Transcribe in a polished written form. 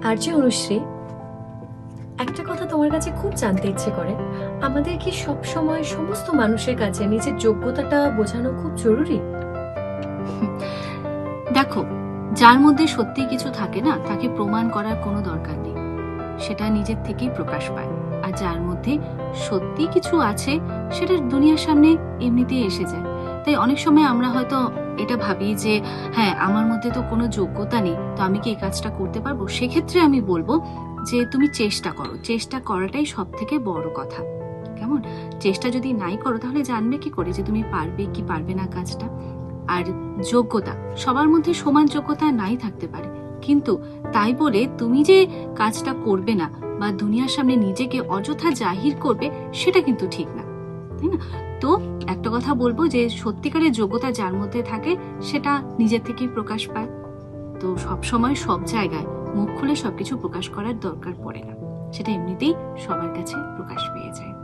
আর যে অনুশ্রী, একটা কথা তোমার কাছে খুব জানতে ইচ্ছে করে, আমাদের কি সব সময় সমস্ত মানুষের কাছে নিজের যোগ্যতাটা বোঝানো খুব জরুরি? দেখো, যার মধ্যে সত্যি কিছু থাকে না, তাকে প্রমাণ করার কোনো দরকার নেই, সেটা নিজের থেকেই প্রকাশ পায়। আর যার মধ্যে সত্যি কিছু আছে, সেটা দুনিয়ার সামনে এমনিতেই এসে যায়। তাই অনেক সময় আমরা হয়তো এটা ভাবি যে হ্যাঁ, আমার মধ্যে তো কোনো যোগ্যতা নেই, তো আমি কি এই কাজটা করতে পারবো? সেক্ষেত্রে আমি বলবো যে তুমি চেষ্টা করো, চেষ্টা করাটাই সব থেকে বড় কথা। কেমন? চেষ্টা যদি নাই করো, তাহলে জানবে কি করে যে তুমি পারবে কি পারবে না কাজটা? আর যোগ্যতা, সবার মধ্যে সমান যোগ্যতা নাই থাকতে পারে, কিন্তু তাই বলে তুমি যে কাজটা করবে না বা দুনিয়ার সামনে নিজেকে অযথা জাহির করবে, সেটা কিন্তু ঠিক না, তাই না? তো একটা কথা বলবো যে সত্যিকারের যোগ্যতা যার মধ্যে থাকে, সেটা নিজের থেকেই প্রকাশ পায়। তো সব সময় সব জায়গায় মুখ খুলে সবকিছু প্রকাশ করার দরকার পড়ে না, সেটা এমনিতেই সবার কাছে প্রকাশ পেয়ে যায়।